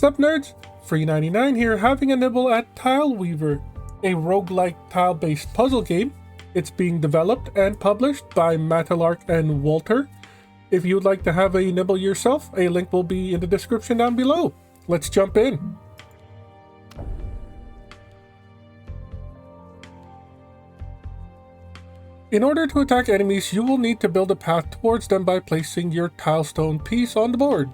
Sup Nerds, free 99 here, having a nibble at Tileweaver, a roguelike tile-based puzzle game. It's being developed and published by Matalark and Walter. If you would like to have a nibble yourself, a link will be in the description down below. Let's jump in. In order to attack enemies, you will need to build a path towards them by placing your tilestone piece on the board.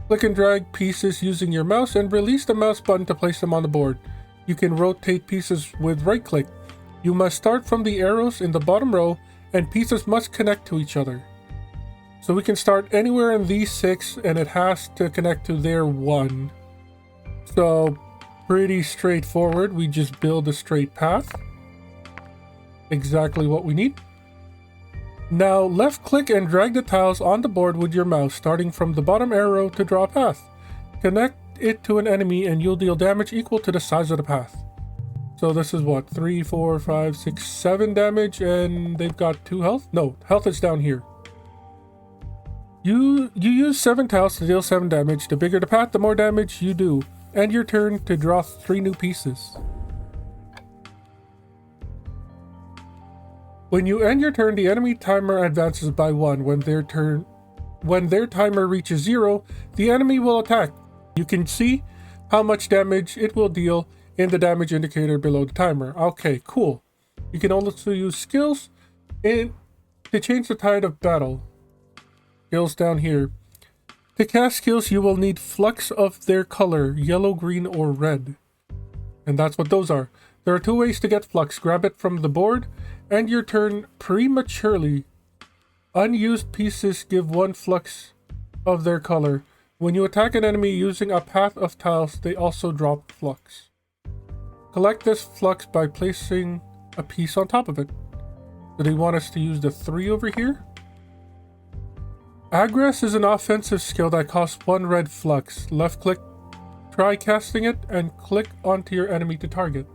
Click and drag pieces using your mouse and release the mouse button to place them on the board. You can rotate pieces with right click. You must start from the arrows in the bottom row and pieces must connect to each other. So we can start anywhere in these 6 and it has to connect to their 1. So pretty straightforward. We just build a straight path. Exactly what we need. Now left click and drag the tiles on the board with your mouse, starting from the bottom arrow to draw a path. Connect it to an enemy and you'll deal damage equal to the size of the path. So this is what, 3, 4, 5, 6, 7 damage, and they've got 2 health? No, health is down here. You use 7 tiles to deal 7 damage. The bigger the path, the more damage you do. And your turn to draw 3 new pieces. When you end your turn, the enemy timer advances by 1. When their timer reaches 0, the enemy will attack. You can see how much damage it will deal in the damage indicator below the timer. Okay, cool. You can also use skills to change the tide of battle. Skills down here. To cast skills, you will need flux of their color, yellow, green, or red. And that's what those are. There are 2 ways to get flux. Grab it from the board, and your turn prematurely. Unused pieces give 1 flux of their color. When you attack an enemy using a path of tiles, they also drop flux. Collect this flux by placing a piece on top of it. Do they want us to use the 3 over here? Aggress is an offensive skill that costs 1 red flux. Left click, try casting it, and click onto your enemy to target.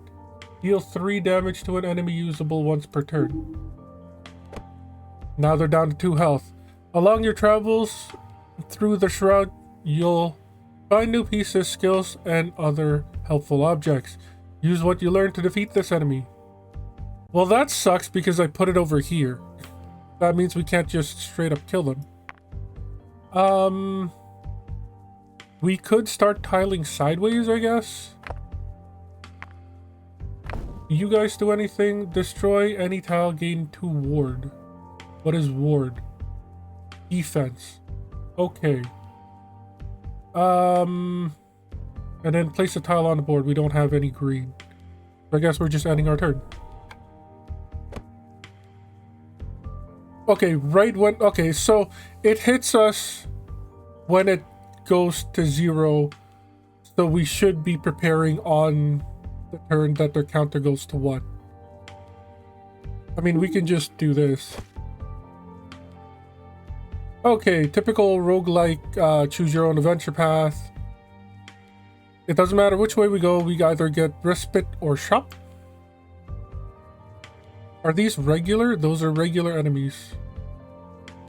Deal 3 damage to an enemy usable once per turn. Now they're down to 2 health. Along your travels through the shroud, you'll find new pieces, skills, and other helpful objects. Use what you learn to defeat this enemy. Well, that sucks because I put it over here. That means we can't just straight up kill them. We could start tiling sideways, I guess. You guys do anything? Destroy any tile, gain 2 ward. What is ward? Defense. Okay. And then place a tile on the board. We don't have any green. So I guess we're just ending our turn. Okay, right when... Okay, so it hits us when it goes to 0. So we should be preparing on the turn that their counter goes to 1. I mean, we can just do this. Okay, typical roguelike, choose your own adventure path. It doesn't matter which way we go, we either get respite or shop. Are these regular? Those are regular enemies.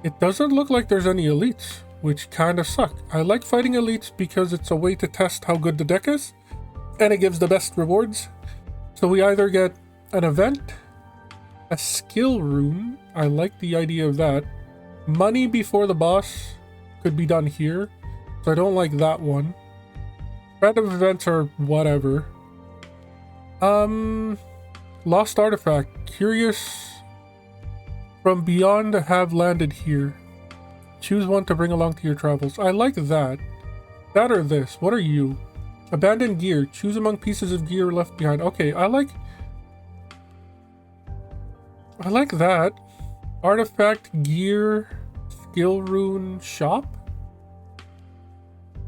It doesn't look like there's any elites, which kind of suck. I like fighting elites because it's a way to test how good the deck is. And it gives the best rewards. So we either get an event, a skill rune. I like the idea of that. Money before the boss could be done here. So I don't like that one. Random events are whatever. Lost artifact. Curious from beyond have landed here. Choose one to bring along to your travels. I like that. That or this. What are you? Abandoned gear. Choose among pieces of gear left behind. Okay, I like that. Artifact, gear, skill rune, shop.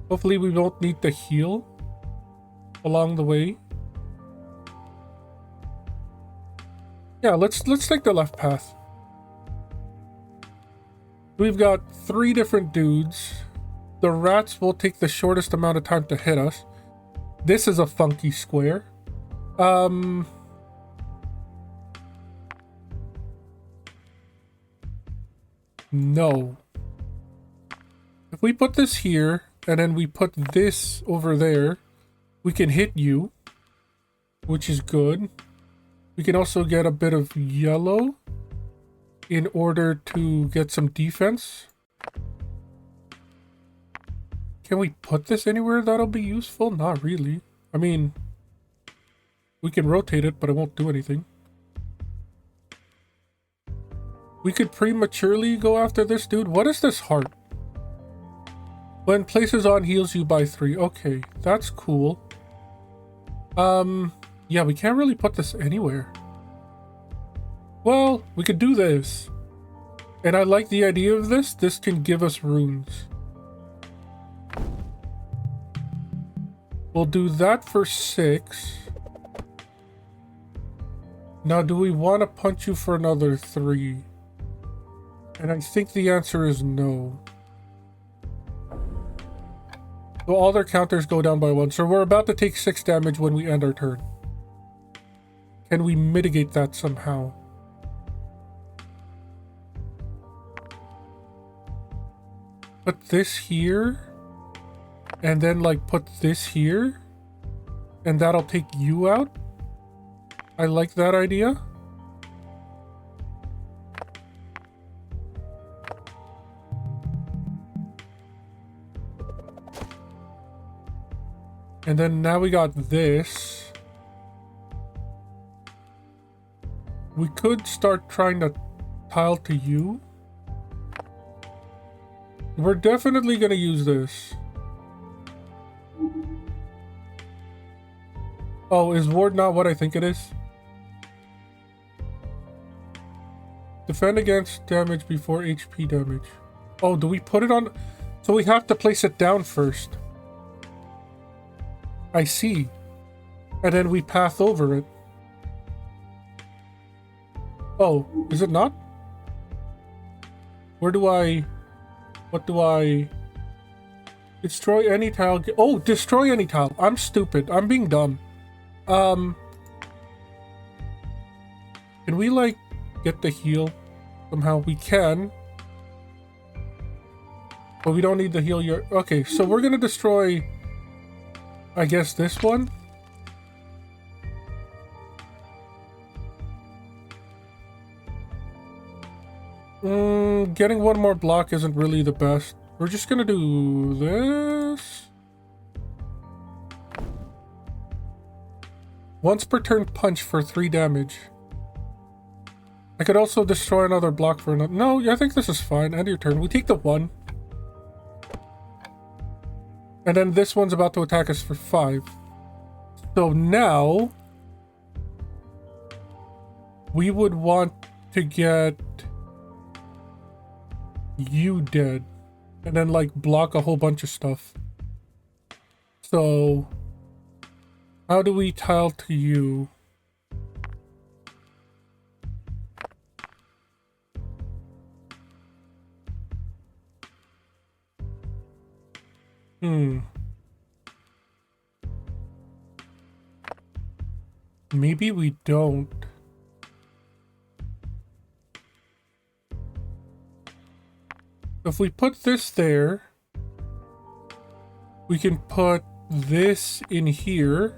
Hopefully we won't need to heal along the way. Yeah, let's take the left path. We've got 3 different dudes. The rats will take the shortest amount of time to hit us. This is a funky square. No. If we put this here and then we put this over there, we can hit you, which is good. We can also get a bit of yellow in order to get some defense. Can we put this anywhere that'll be useful? Not really. I mean, we can rotate it, but it won't do anything. We could prematurely go after this dude. What is this heart? When places on heals you by 3. Okay, that's cool. Yeah, we can't really put this anywhere. Well, we could do this. And I like the idea of this. This can give us runes. We'll do that for 6. Now, do we want to punch you for another 3? And I think the answer is no. So all their counters go down by 1. So we're about to take 6 damage when we end our turn. Can we mitigate that somehow? Put this here. And then like put this here. And that'll take you out. I like that idea. And then now we got this. We could start trying to tile to you. We're definitely going to use this. Oh, is ward not what I think it is? Defend against damage before HP damage. Oh, do we put it on? So we have to place it down first. I see. And then we path over it. Oh, is it not? Where do I... What do I... Destroy any tile... Oh, destroy any tile. I'm stupid. I'm being dumb. Can we, like, get the heal? Somehow we can. But we don't need the heal your... Okay, so we're gonna destroy... I guess this one? Getting one more block isn't really the best. We're just gonna do this. Once per turn punch for 3 damage. I could also destroy another block for another. No, I think this is fine. End your turn. We take the 1. And then this one's about to attack us for 5. So now we would want to get you dead. And then like block a whole bunch of stuff. So how do we tile to you? Maybe we don't. If we put this there, we can put this in here.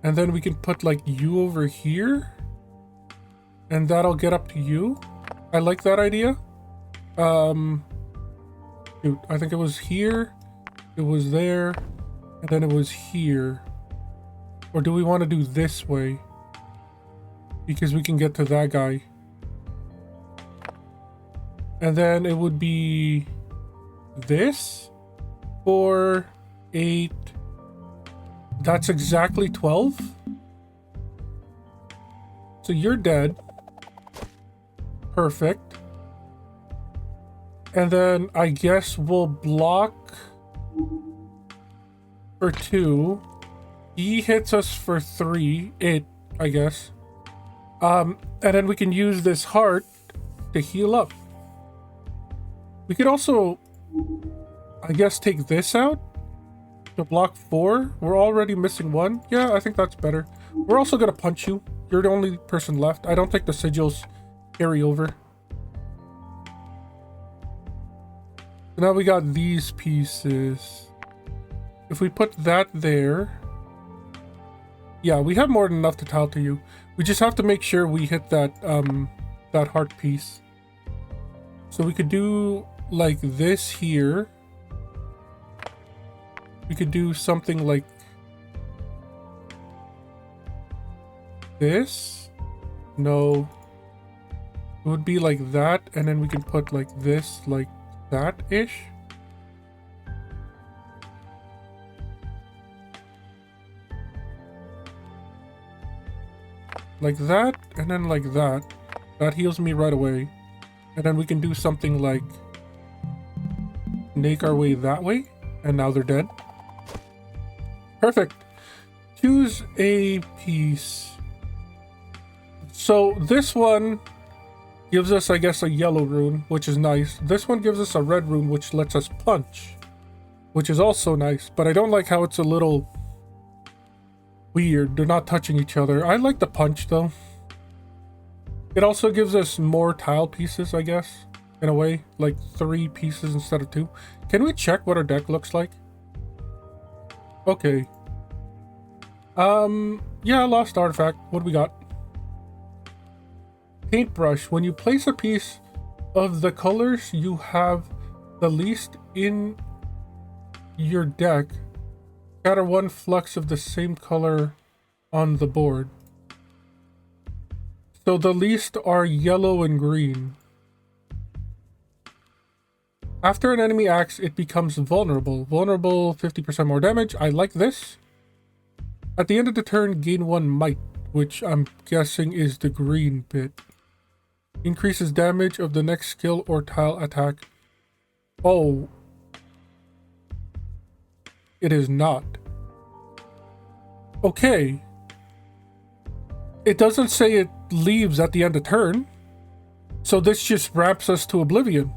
And then we can put like you over here. And that'll get up to you. I like that idea. Shoot, I think it was here. It was there. And then it was here. Or do we want to do this way? Because we can get to that guy. And then it would be this. 4, 8. That's exactly 12. So you're dead. Perfect. And then I guess we'll block for 2. He hits us for 3. I guess. And then we can use this heart to heal up. We could also, I guess, take this out to block 4. We're already missing 1. Yeah, I think that's better. We're also gonna punch you. You're the only person left. I don't think the sigils carry over. Now we got these pieces. If we put that there, yeah, we have more than enough to tile to you. We just have to make sure we hit that that heart piece. So we could do like this here. We could do something like this. No, it would be like that, and then we can put like this, like that-ish. Like that, and then like that. That heals me right away. And then we can do something like make our way that way, and now they're dead. Perfect. Choose a piece. So this one gives us, I guess, a yellow rune, which is nice. This one gives us a red rune, which lets us punch, which is also nice. But I don't like how it's a little weird. They're not touching each other. I like the punch, though. It also gives us more tile pieces, I guess, in a way. Like 3 pieces instead of 2. Can we check what our deck looks like? Okay. Yeah, lost artifact. What do we got? Paintbrush. When you place a piece of the colors you have the least in your deck, scatter 1 flux of the same color on the board. So the least are yellow and green. After an enemy acts, it becomes vulnerable. Vulnerable, 50% more damage. I like this. At the end of the turn, gain 1 might, which I'm guessing is the green bit. Increases damage of the next skill or tile attack. Oh. It is not. Okay. It doesn't say it leaves at the end of turn. So this just ramps us to oblivion.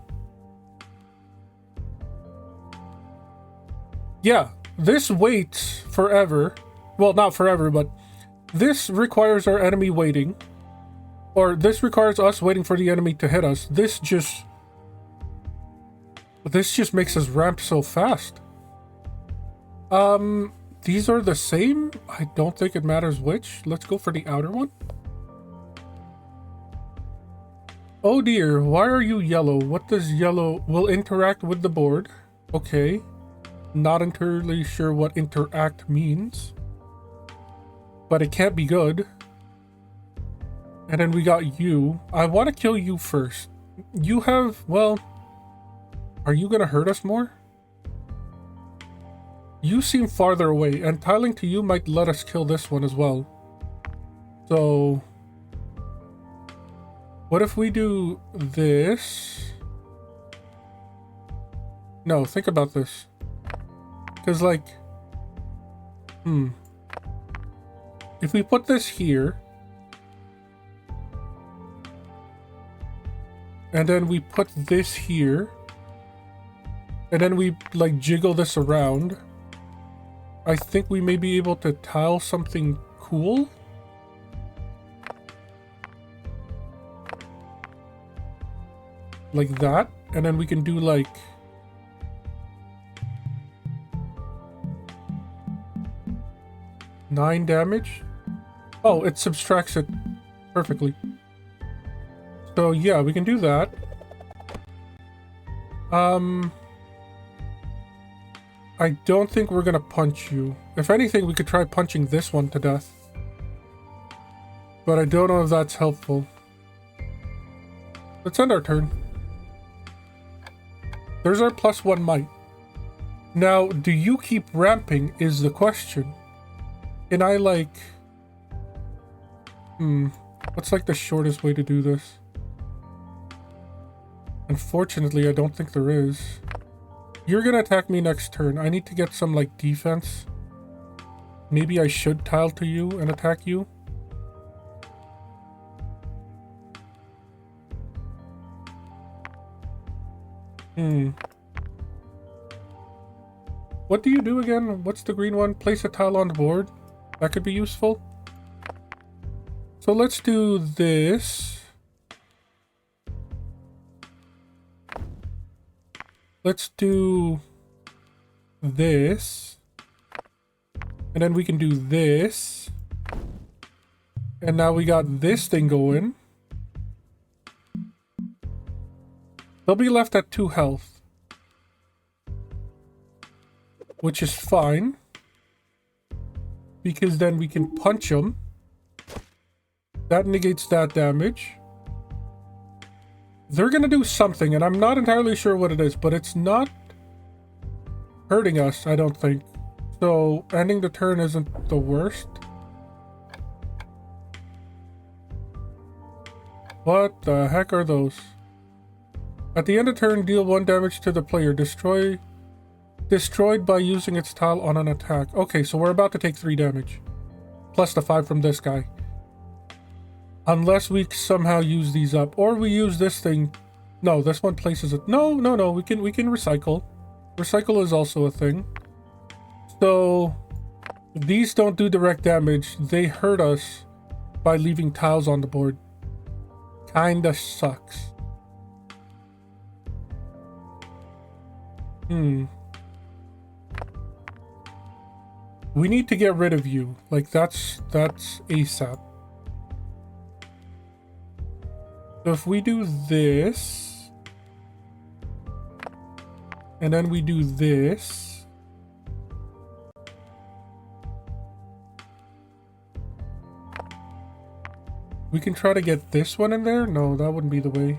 Yeah, this waits forever. Well, not forever, but this requires our enemy waiting. Or this requires us waiting for the enemy to hit us. This just makes us ramp so fast. These are the same? I don't think it matters which. Let's go for the outer one. Oh dear, why are you yellow? What does yellow will interact with the board? Okay. Not entirely sure what interact means. But it can't be good. And then we got you. I want to kill you first. You have, well, are you going to hurt us more? You seem farther away, and tiling to you might let us kill this one as well. So, what if we do this? No, think about this. Because, like, if we put this here, and then we put this here, and then we, like, jiggle this around, I think we may be able to tile something cool. Like that. And then we can do, like, nine damage. Oh, it subtracts it perfectly. So yeah, we can do that. I don't think we're gonna punch you. If anything, we could try punching this one to death. But I don't know if that's helpful. Let's end our turn. There's our +1 might. Now, do you keep ramping is the question. Can I, like... what's, like, the shortest way to do this? Unfortunately, I don't think there is. You're gonna attack me next turn. I need to get some, like, defense. Maybe I should tile to you and attack you. What do you do again? What's the green one? Place a tile on the board. That could be useful. So let's do this. Let's do this. And then we can do this. And now we got this thing going. They'll be left at 2 health. Which is fine. Because then we can punch them. That negates that damage. They're gonna do something, and I'm not entirely sure what it is, but it's not hurting us, I don't think. So, ending the turn isn't the worst. What the heck are those? At the end of turn, deal 1 damage to the player. Destroyed by using its tile on an attack. Okay, so we're about to take 3 damage. Plus the 5 from this guy. Unless we somehow use these up. Or we use this thing. No, this one places it. No. We can recycle. Recycle is also a thing. So these don't do direct damage. They hurt us by leaving tiles on the board. Kinda sucks. We need to get rid of you. Like that's ASAP. So if we do this, and then we do this, we can try to get this one in there. No, that wouldn't be the way.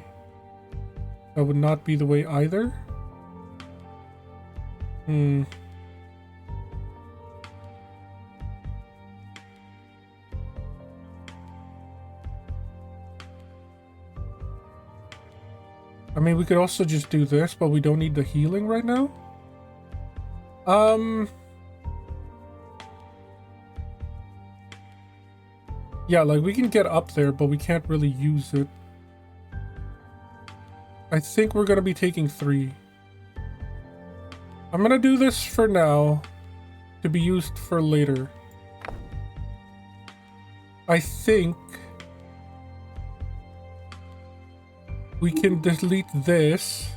That would not be the way either. I mean, we could also just do this, but we don't need the healing right now. Yeah, like we can get up there, but we can't really use it. I think we're gonna be taking 3. I'm gonna do this for now to be used for later. I think we can delete this.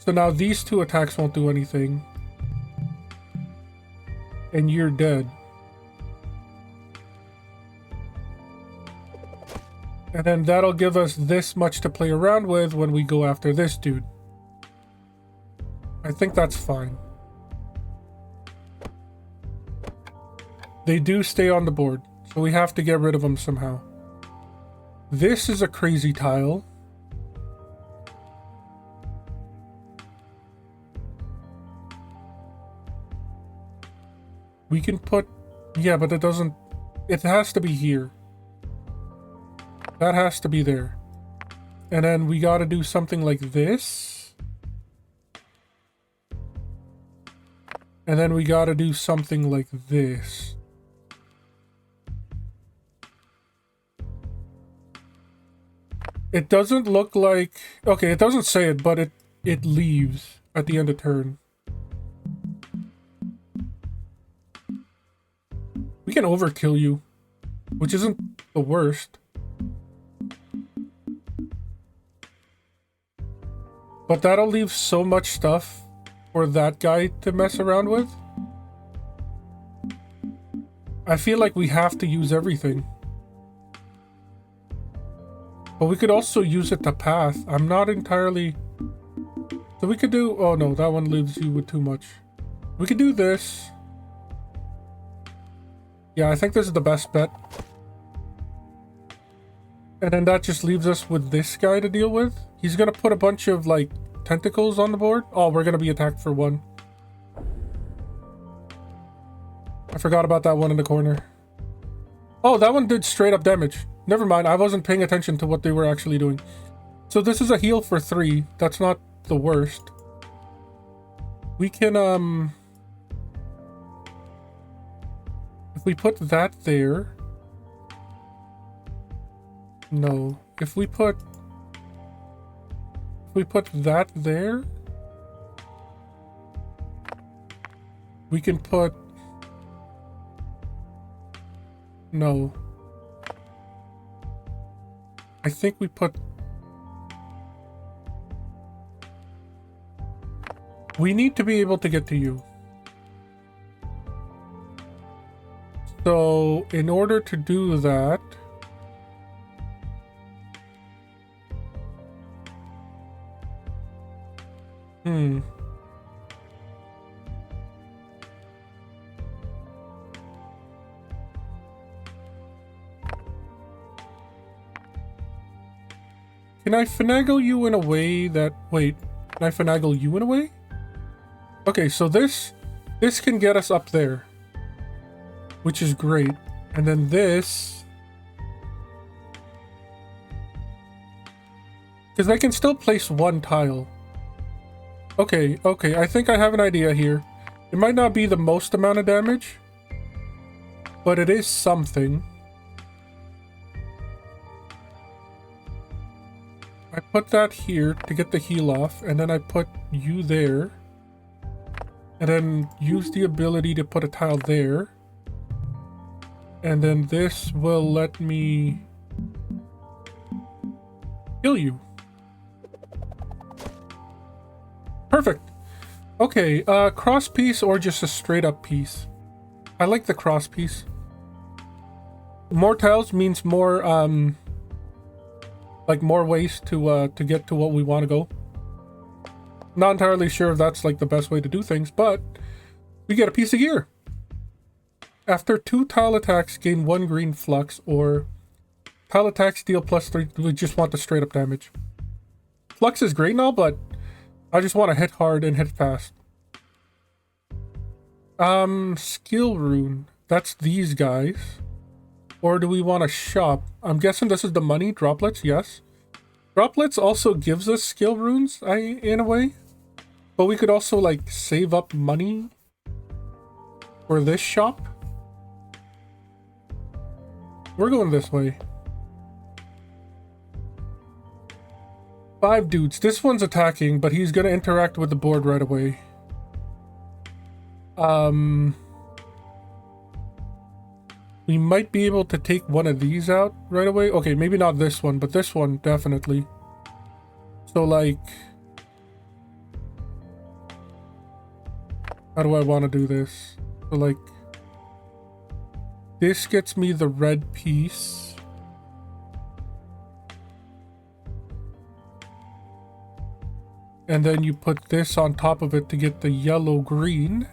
So now these 2 attacks won't do anything. And you're dead. And then that'll give us this much to play around with when we go after this dude. I think that's fine. They do stay on the board, so we have to get rid of them somehow. This is a crazy tile. We can put... Yeah, but it doesn't... It has to be here. That has to be there. And then we gotta do something like this. And then we gotta do something like this. It doesn't look like... Okay, it doesn't say it, but it leaves at the end of turn. We can overkill you, which isn't the worst. But that'll leave so much stuff for that guy to mess around with. I feel like we have to use everything. But we could also use it to path. I'm not entirely... So we could do... Oh no, that one leaves you with too much. We could do this. Yeah, I think this is the best bet. And then that just leaves us with this guy to deal with. He's gonna put a bunch of, like, tentacles on the board. Oh, we're gonna be attacked for 1. I forgot about that one in the corner. Oh, that one did straight up damage. Never mind, I wasn't paying attention to what they were actually doing. So this is a heal for 3. That's not the worst. We can, if we put that there... No. If we put that there... We can put... No. I think we put... We need to be able to get to you. So, in order to do that... Can I finagle you in a way that... Wait, can I finagle you in a way? Okay, so this can get us up there, which is great. And then this... Because I can still place one tile. Okay, I think I have an idea here. It might not be the most amount of damage, but it is something. I put that here to get the heal off, and then I put you there. And then use the ability to put a tile there. And then this will let me kill you. Perfect. Okay, cross piece or just a straight up piece? I like the cross piece. More tiles means more, like more ways to get to what we want to go. Not entirely sure if that's like the best way to do things, but we get a piece of gear. After 2 tile attacks, gain 1 green flux, or tile attacks deal +3. We just want the straight up damage. Flux is great and all, but I just want to hit hard and hit fast. Skill rune. That's these guys. Or do we want to shop? I'm guessing this is the money. Droplets, yes. Droplets also gives us skill runes, in a way. But we could also, like, save up money for this shop. We're going this way. 5 dudes. This one's attacking, but he's going to interact with the board right away. We might be able to take one of these out right away. Okay, maybe not this one, but this one, definitely. So, like... How do I want to do this? So, like... This gets me the red piece. And then you put this on top of it to get the yellow-green.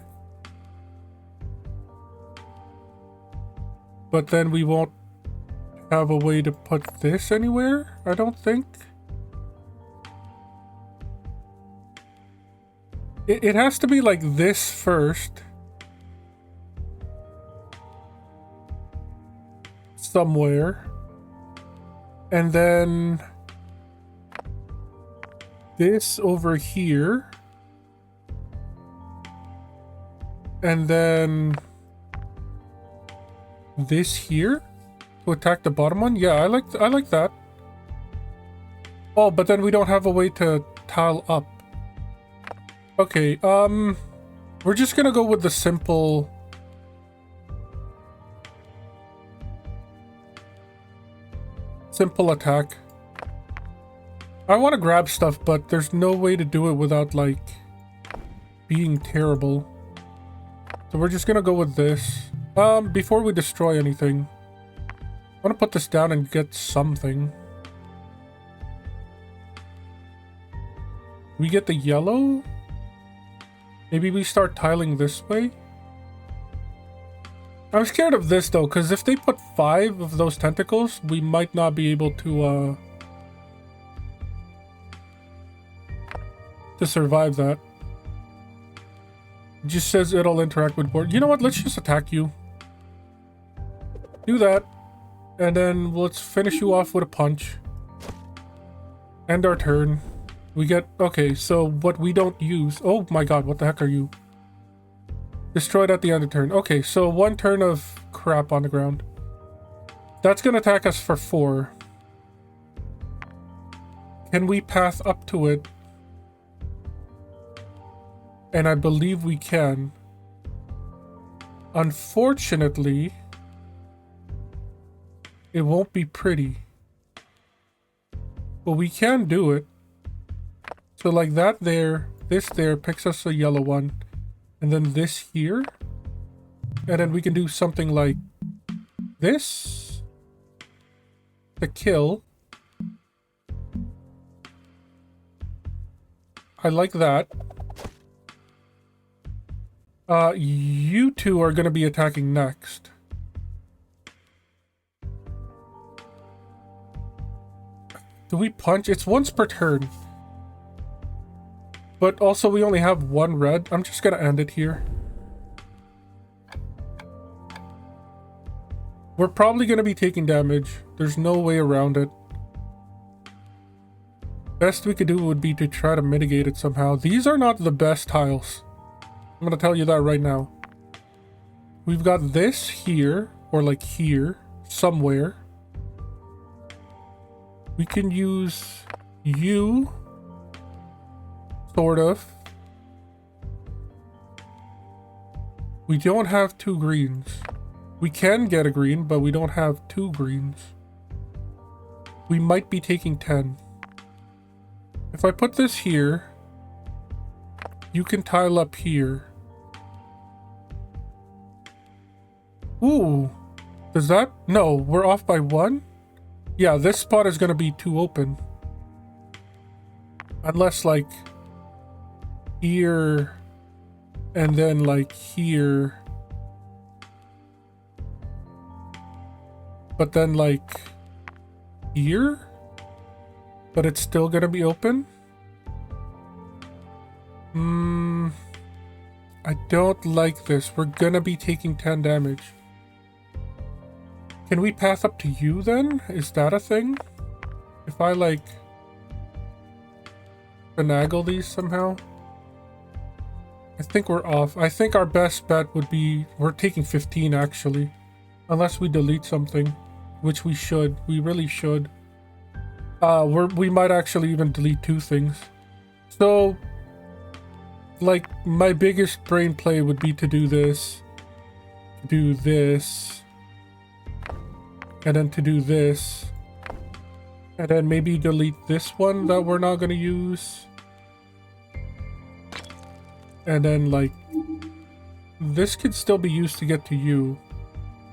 But then we won't have a way to put this anywhere, I don't think. It has to be like this first. Somewhere. And then this over here. And then this here to attack the bottom one. Yeah, I like that. Oh, but then we don't have a way to tile up. Okay, we're just gonna go with the simple attack. I want to grab stuff, but there's no way to do it without, like, being terrible. So we're just gonna go with this. Before we destroy anything, I want to put this down and get something. We get the yellow? Maybe we start tiling this way? I'm scared of this though, because if they put 5 of those tentacles, we might not be able to survive that. It just says it'll interact with board. You know what? Let's just attack you. Do that. And then let's finish you off with a punch. End our turn. We get... Okay, so what we don't use... Oh my god, what the heck are you? Destroyed at the end of turn. Okay, so 1 turn of crap on the ground. That's gonna attack us for 4. Can we path up to it? And I believe we can. Unfortunately, it won't be pretty. But we can do it. So like that there, this there picks us a yellow one. And then this here. And then we can do something like this to kill. I like that. You two are going to be attacking next. Do we punch? It's once per turn. But also we only have one red. I'm just going to end it here. We're probably going to be taking damage. There's no way around it. Best we could do would be to try to mitigate it somehow. These are not the best tiles. I'm going to tell you that right now. We've got this here, or like here, somewhere. We can use you, sort of. We don't have 2 greens. We can get a green, but we don't have 2 greens. We might be taking 10. If I put this here, you can tile up here. Ooh, does that? No, we're off by 1? Yeah, this spot is going to be too open. Unless like here and then like here. But then like here? But it's still going to be open? I don't like this. We're going to be taking 10 damage. Can we path up to you then? Is that a thing? If I like finagle these somehow? I think we're off. I think our best bet would be we're taking 15 actually. Unless we delete something, which we should. We really should. We might actually even delete 2 things. So, like, my biggest brain play would be to do this. Do this. And then to do this. And then maybe delete this one that we're not going to use. And then, like, this could still be used to get to you.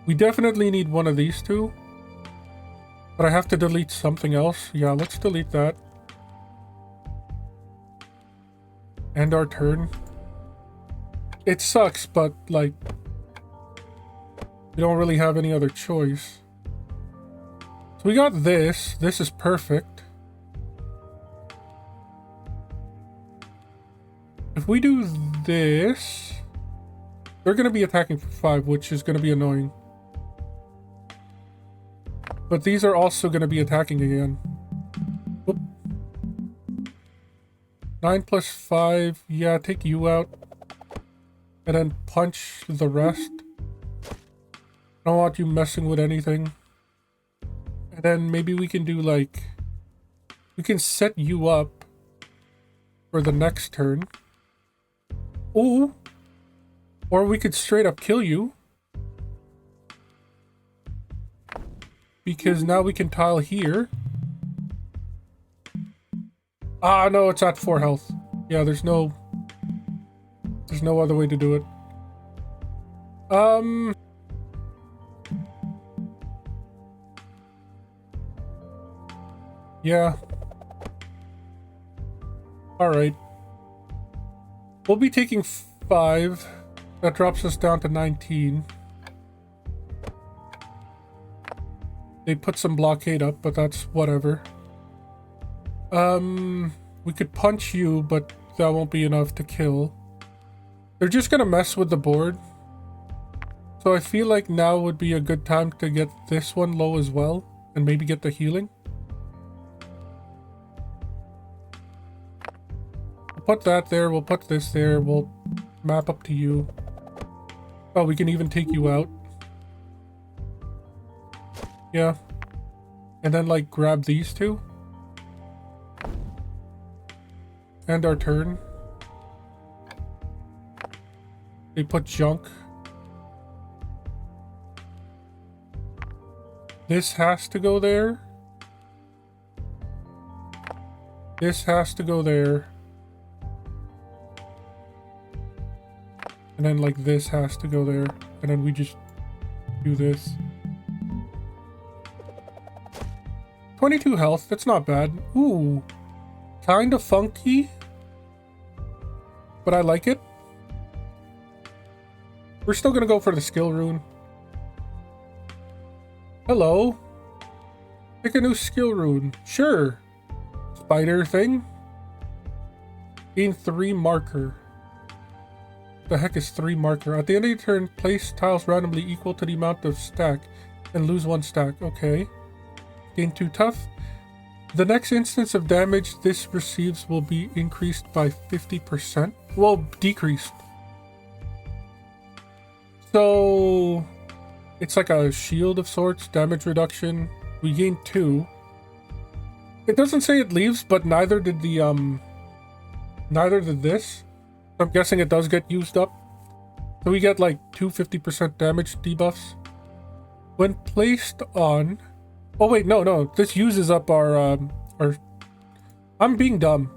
We definitely need one of these 2. But I have to delete something else. Yeah, let's delete that. End our turn. It sucks, but, like, we don't really have any other choice. So we got this. This is perfect. If we do this, they're going to be attacking for 5, which is going to be annoying. But these are also going to be attacking again. Oop. 9 plus 5. Yeah, take you out. And then punch the rest. I don't want you messing with anything. And then maybe we can do like... We can set you up for the next turn. Ooh. Or we could straight up kill you. Because now we can tile here. Ah, no, it's at 4 health. Yeah, there's no other way to do it. Yeah. Alright. We'll be taking 5. That drops us down to 19. They put some blockade up, but that's whatever. We could punch you, but that won't be enough to kill. They're just gonna mess with the board. So I feel like now would be a good time to get this one low as well, and maybe get the healing. We'll put that there, we'll put this there, we'll map up to you. Oh, we can even take you out. Yeah. And then, like, grab these 2. End our turn. They put junk. This has to go there. This has to go there. And then like this has to go there. And then we just do this. 22 health, that's not bad. Ooh. Kind of funky. But I like it. We're still gonna go for the skill rune. Hello. Pick a new skill rune. Sure. Spider thing. Gain 3 marker. The heck is 3 marker? At the end of your turn, place tiles randomly equal to the amount of stack and lose 1 stack. Okay. Gain 2 tough. The next instance of damage this receives will be increased by 50%. Well, decreased. So it's like a shield of sorts, damage reduction. We gain 2. It doesn't say it leaves, but neither did this. I'm guessing it does get used up. So we get like 250% damage debuffs. When placed on... Oh wait, no. This uses up our... I'm being dumb.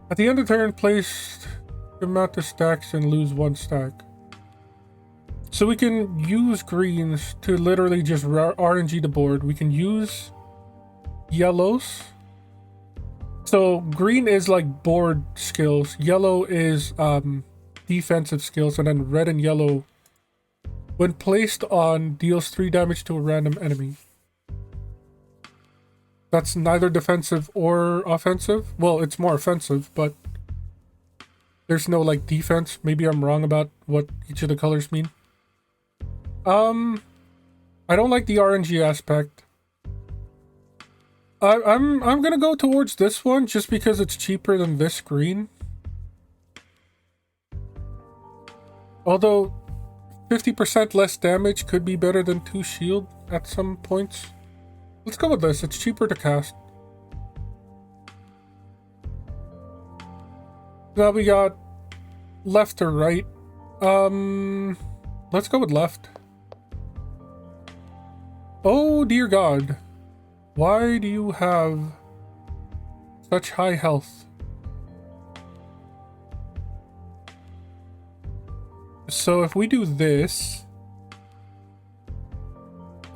At the end of turn, place the amount of stacks and lose 1 stack. So we can use greens to literally just RNG the board. We can use yellows. So green is like board skills. Yellow is defensive skills. And then red and yellow, when placed on, deals 3 damage to a random enemy. That's neither defensive or offensive. Well, it's more offensive, but there's no like defense. Maybe I'm wrong about what each of the colors mean. I don't like the RNG aspect. I'm gonna go towards this one just because it's cheaper than this green. Although 50% less damage could be better than 2 shield at some points. Let's go with this. It's cheaper to cast. Now we got left or right. Let's go with left. Oh dear God. Why do you have such high health? So if we do this,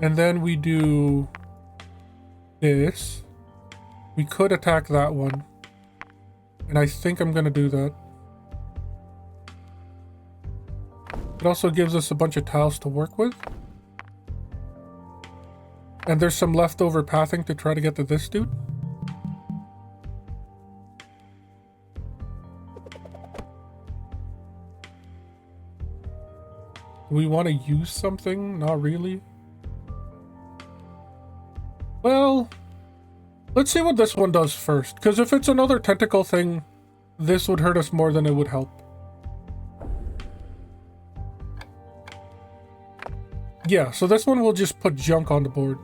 and then we do this, we could attack that one. And I think I'm gonna do that. It also gives us a bunch of tiles to work with. And there's some leftover pathing to try to get to this dude. Do we want to use something? Not really. Well, let's see what this one does first. Because if it's another tentacle thing, this would hurt us more than it would help. Yeah, so this one will just put junk on the board.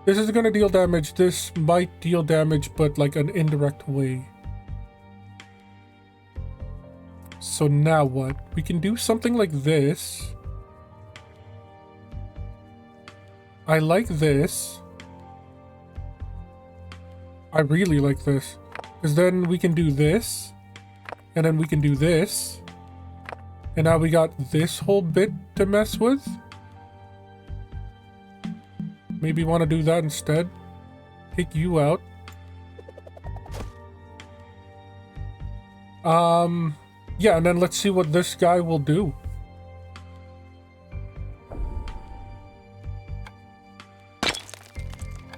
This is going to deal damage. This might deal damage, but like an indirect way. So now what? We can do something like this. I like this. I really like this. Because then we can do this. And then we can do this. And now we got this whole bit to mess with. Maybe want to do that instead. Take you out. Yeah, and then let's see what this guy will do.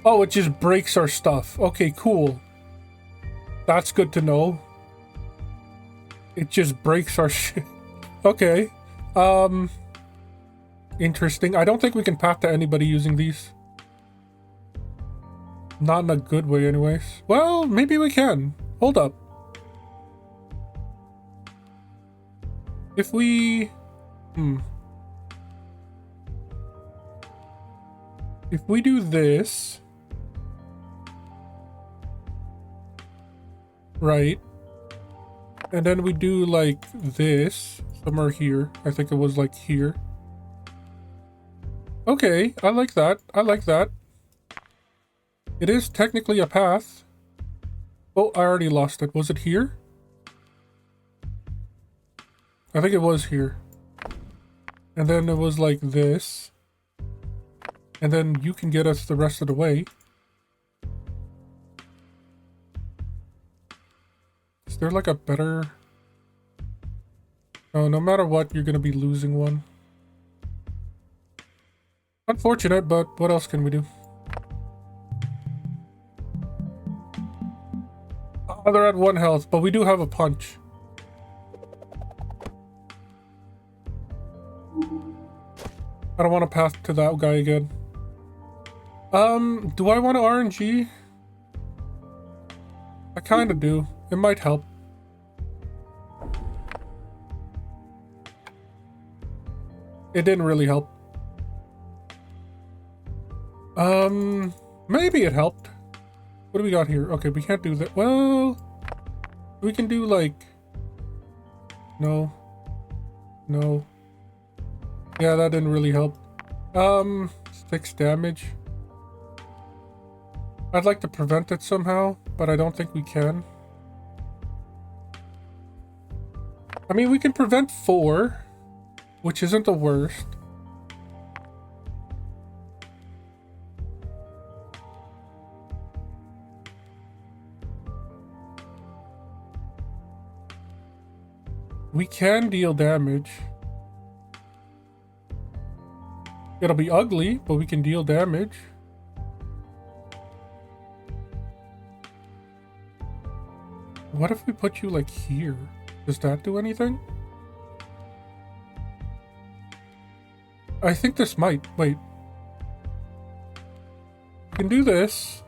Oh, it just breaks our stuff. Okay, cool. That's good to know. It just breaks our shit. Okay. Interesting. I don't think we can path to anybody using these. Not in a good way anyways. Well, maybe we can. Hold up. If we... If we do this... Right. And then we do like this. Somewhere here. I think it was like here. Okay, I like that. I like that. It is technically a path. Oh, I already lost it. Was it here? I think it was here. And then it was like this. And then you can get us the rest of the way. Is there like a better... Oh, no matter what, you're gonna be losing one. Unfortunate, but what else can we do? Oh, they're at 1 health, but we do have a punch. I don't want to pass to that guy again. Do I want to RNG? I kind of do. It might help. It didn't really help. Maybe it helped. What do we got here? Okay, we can't do that. Well, we can do like... No. No. Yeah, that didn't really help. 6 damage. I'd like to prevent it somehow, but I don't think we can. I mean, we can prevent 4, which isn't the worst. We can deal damage. It'll be ugly, but we can deal damage. What if we put you like here? Does that do anything? I think this might. Wait. We can do this.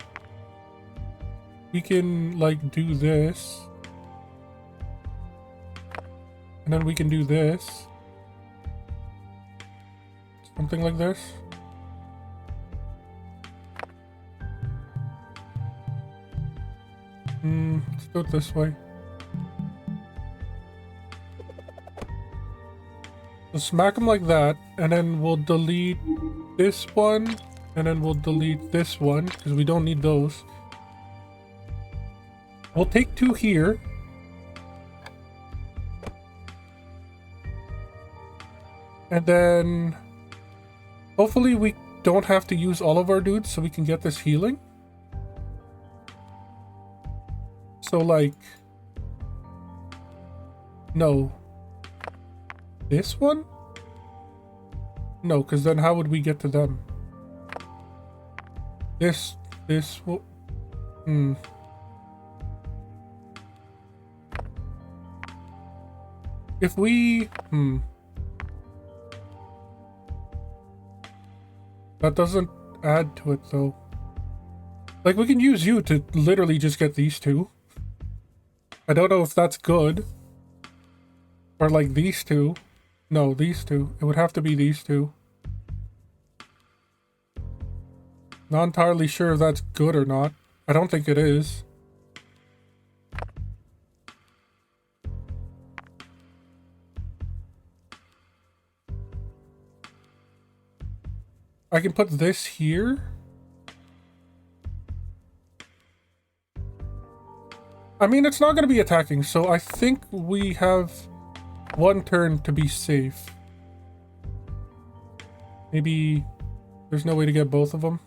We can like do this. And then we can do this. Something like this. Let's do it this way. So smack them like that, and then we'll delete this one, and then we'll delete this one, because we don't need those. We'll take 2 here. And then hopefully we don't have to use all of our dudes so we can get this healing. So like, no. This one? No, because then how would we get to them? This will... If we... That doesn't add to it, though. Like, we can use you to literally just get these 2. I don't know if that's good. Or, like, these 2. No, these 2. It would have to be these 2. Not entirely sure if that's good or not. I don't think it is. I can put this here. I mean, it's not going to be attacking, so I think we have 1 turn to be safe. Maybe there's no way to get both of them.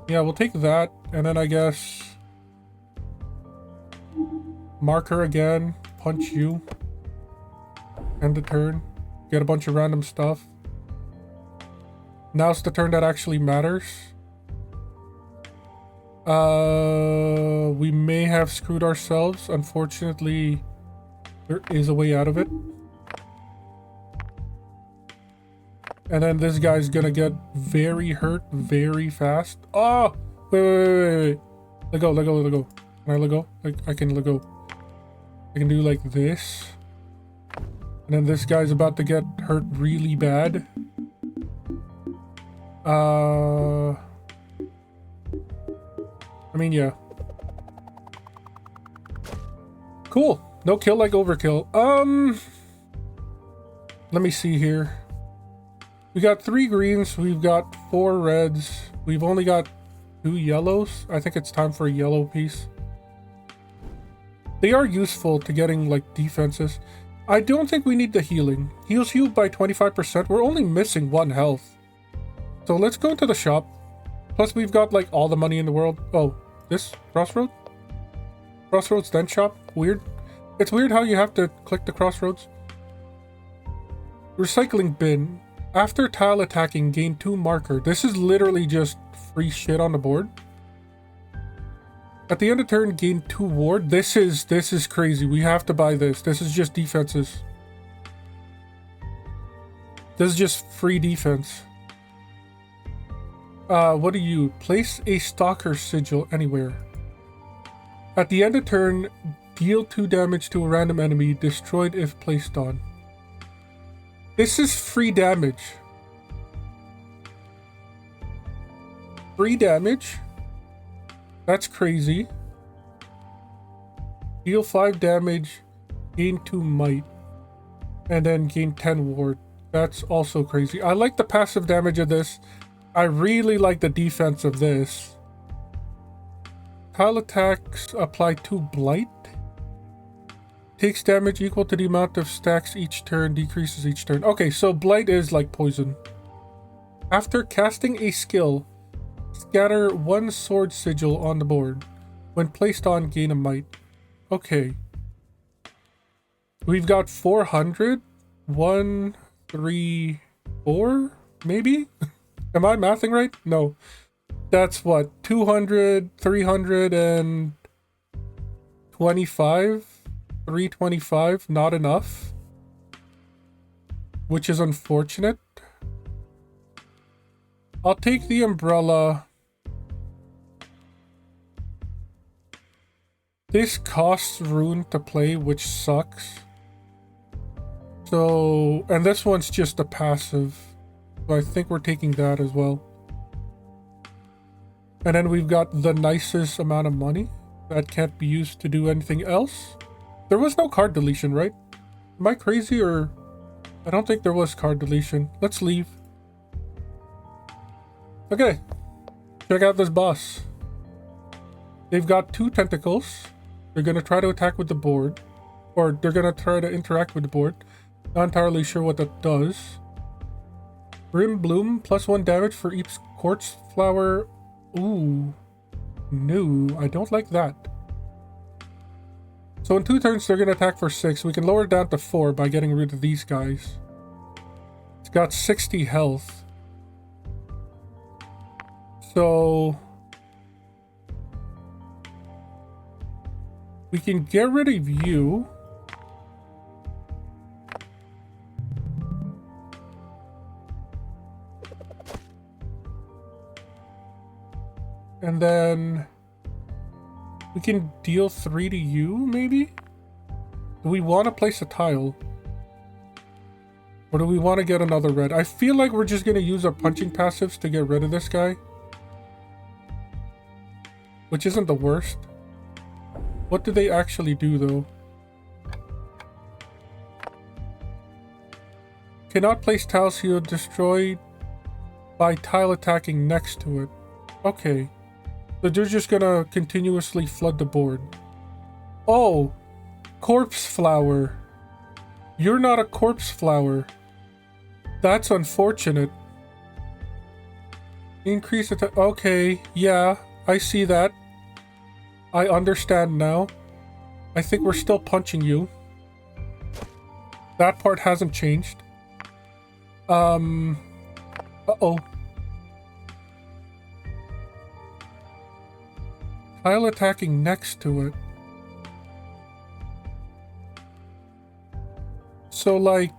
Yeah, we'll take that, and then I guess mark her again, punch you. End the turn. Get a bunch of random stuff. Now's the turn that actually matters. We may have screwed ourselves. Unfortunately, there is a way out of it. And then this guy's gonna get very hurt very fast. Oh! Wait. Let go. Can I let go? I can let go. I can do like this. And then this guy's about to get hurt really bad. I mean, yeah. Cool. No kill like overkill. Let me see here. We got 3 greens. We've got 4 reds. We've only got 2 yellows. I think it's time for a yellow piece. They are useful to getting like defenses. I don't think we need the healing. Heals you by 25%. We're only missing 1 health. So let's go into the shop. Plus we've got like all the money in the world. Oh, this crossroad? Crossroads then shop? Weird. It's weird how you have to click the crossroads. Recycling bin. After tile attacking, gain 2 marker. This is literally just free shit on the board. At the end of turn, gain 2 ward. This is crazy. We have to buy this. This is just defenses. This is just free defense. What do you? Place a stalker sigil anywhere. At the end of turn, deal 2 damage to a random enemy, destroyed if placed on. This is free damage. Free damage? That's crazy. Deal 5 damage, gain 2 might, and then gain 10 ward. That's also crazy. I like the passive damage of this. I really like the defense of this. Tile attacks apply 2 blight. Takes damage equal to the amount of stacks each turn, decreases each turn. Okay, so blight is like poison. After casting a skill, scatter 1 sword sigil on the board. When placed on, gain a might. Okay. We've got 400. 1, 3, 4, maybe? Am I mathing right? No. That's what? 200, 325? 325, not enough. Which is unfortunate. I'll take the umbrella. This costs rune to play, which sucks. So, and this one's just a passive. So I think we're taking that as well. And then we've got the nicest amount of money that can't be used to do anything else. There was no card deletion, right? Am I crazy or... I don't think there was card deletion. Let's leave. Okay. Check out this boss. They've got 2 tentacles. They're going to try to attack with the board. Or they're going to try to interact with the board. Not entirely sure what that does. Brim Bloom, +1 damage for each quartz flower. Ooh. No, I don't like that. So in 2 turns, they're going to attack for 6. We can lower it down to 4 by getting rid of these guys. It's got 60 health. So... we can get rid of you. And then... we can deal 3 to you, maybe? Do we want to place a tile? Or do we want to get another red? I feel like we're just going to use our punching passives to get rid of this guy. Which isn't the worst. What do they actually do, though? Cannot place tiles here destroyed by tile attacking next to it. Okay. So they're just gonna continuously flood the board. Oh! Corpse flower. You're not a corpse flower. That's unfortunate. Increase attack. Okay, yeah, I see that. I understand now. I think we're still punching you. That part hasn't changed. Uh-oh. Tile attacking next to it. So, like...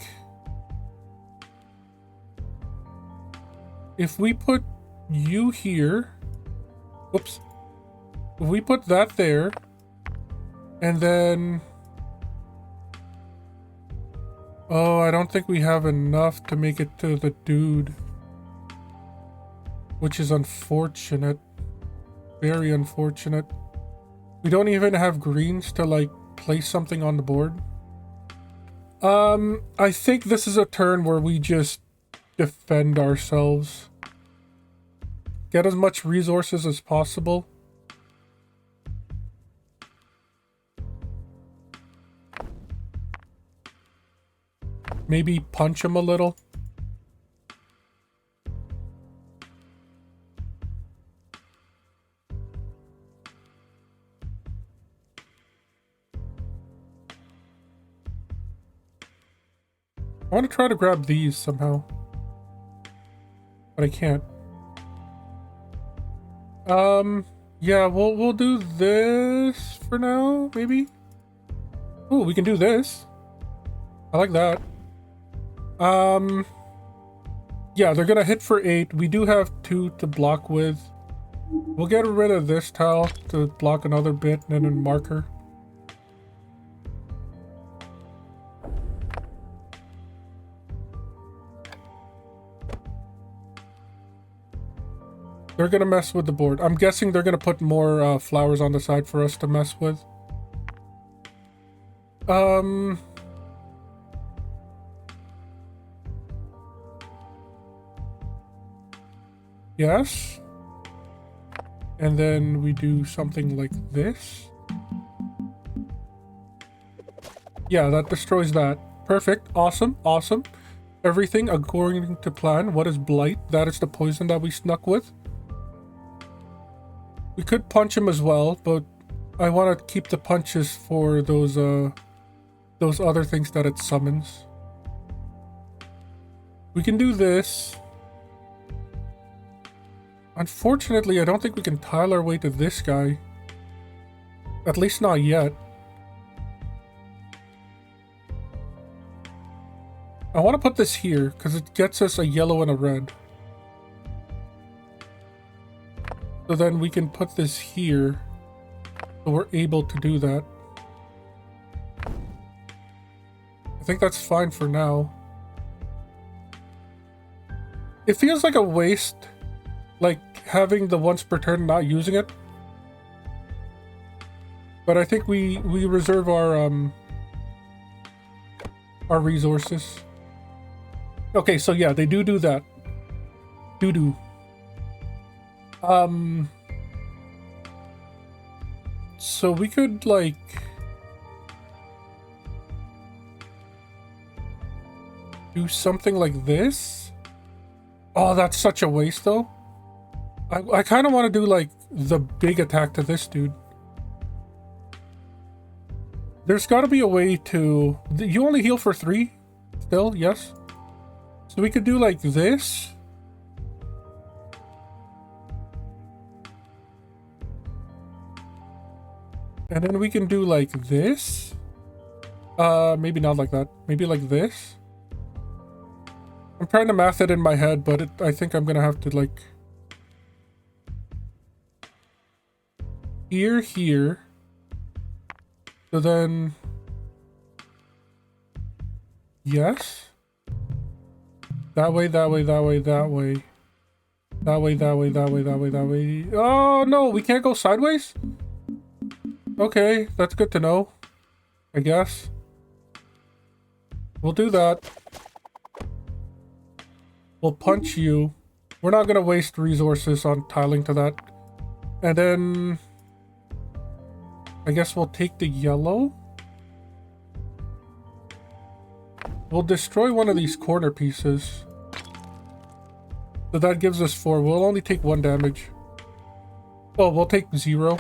if we put you here... Whoops. If we put that there... and then... oh, I don't think we have enough to make it to the dude. Which is unfortunate. Very unfortunate. We don't even have greens to, like, place something on the board. I think this is a turn where we just defend ourselves. Get as much resources as possible. maybe punch him a little. I want to try to grab these somehow, but I can't. Yeah, we'll do this for now, maybe. Oh, we can do this. I like that. Yeah, they're gonna hit for 8. We do have 2 to block with. We'll get rid of this tile to block another bit and then a marker. They're gonna mess with the board. I'm guessing they're gonna put more flowers on the side for us to mess with. Yes. And then we do something like this. Yeah, that destroys that. Perfect. Awesome. Awesome. Everything according to plan. What is blight? That is the poison that we snuck with. We could punch him as well, but I want to keep the punches for those other things that it summons. We can do this. Unfortunately, I don't think we can tile our way to this guy. At least not yet. I want to put this here, because it gets us a yellow and a red. So then we can put this here, so we're able to do that. I think that's fine for now. It feels like a waste, like having the once per turn not using it. But I think we reserve our resources. Okay, so yeah, they do that. Do. So we could like do something like this. Oh, that's such a waste though. I kind of want to do like the big attack to this dude. There's got to be a way to... You only heal for 3 still, yes? So we could do like this. And then we can do like this. Maybe not like that. Maybe like this. I'm trying to math it in my head, but I think I'm gonna have to like... Here. So then... Yes. That way. That way. Oh no, we can't go sideways? Okay, that's good to know, I guess. We'll do that. We'll punch you. We're not gonna waste resources on tiling to that. And then... I guess we'll take the yellow. We'll destroy one of these corner pieces. So that gives us 4. We'll only take 1 damage. Oh, we'll take 0.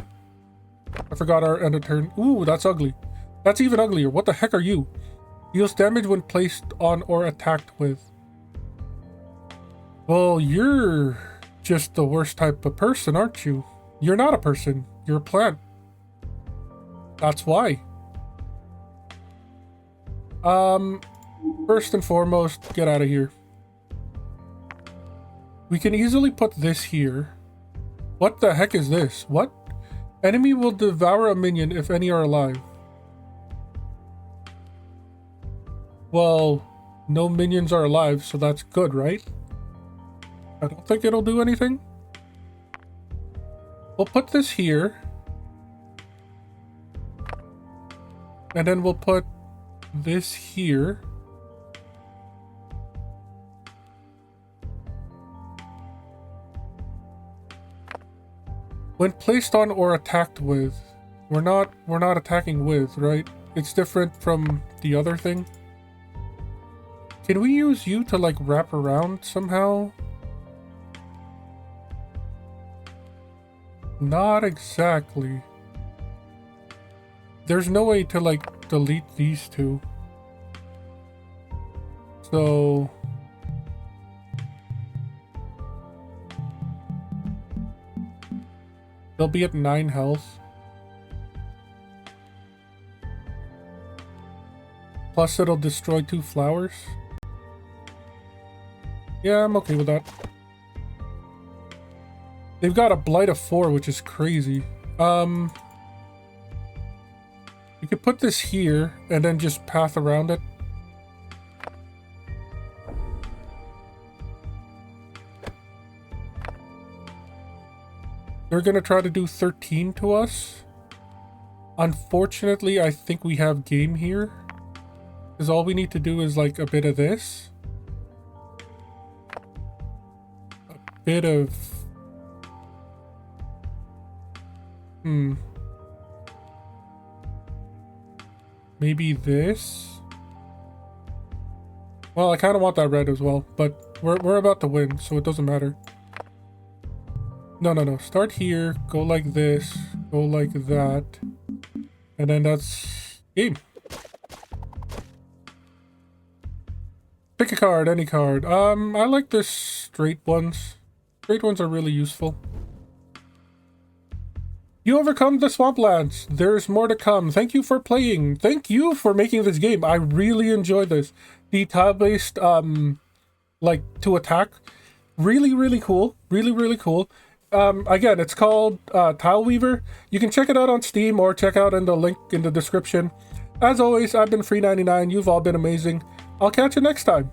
I forgot our end of turn. Ooh, that's ugly. That's even uglier. What the heck are you? Deals damage when placed on or attacked with. Well, you're just the worst type of person, aren't you? You're not a person. You're a plant. That's why. First and foremost, get out of here. We can easily put this here. What the heck is this? What? Enemy will devour a minion if any are alive. Well, no minions are alive, so that's good, right? I don't think it'll do anything. We'll put this here. And then we'll put this here. When placed on or attacked with, we're not attacking with, right? It's different from the other thing. Can we use you to like wrap around somehow? Not exactly. There's no way to like delete these two. So they'll be at 9 health. Plus it'll destroy 2 flowers. Yeah, I'm okay with that. They've got a blight of 4, which is crazy. You could put this here and then just path around it. They're gonna try to do 13 to us. Unfortunately, I think we have game here. Because all we need to do is like a bit of this. A bit of... Maybe this? Well, I kind of want that red as well, but we're about to win, so it doesn't matter. No. Start here, go like this, go like that, and then that's game. Pick a card, any card. I like the straight ones. Straight ones are really useful. You overcome the swamplands. There's more to come. Thank you for playing. Thank you for making this game. I really enjoy this. The tile-based, like, to attack. Really cool. Really cool. Again, it's called Tileweaver. You can check it out on Steam or check out in the link in the description. As always, I've been Free99. You've all been amazing. I'll catch you next time.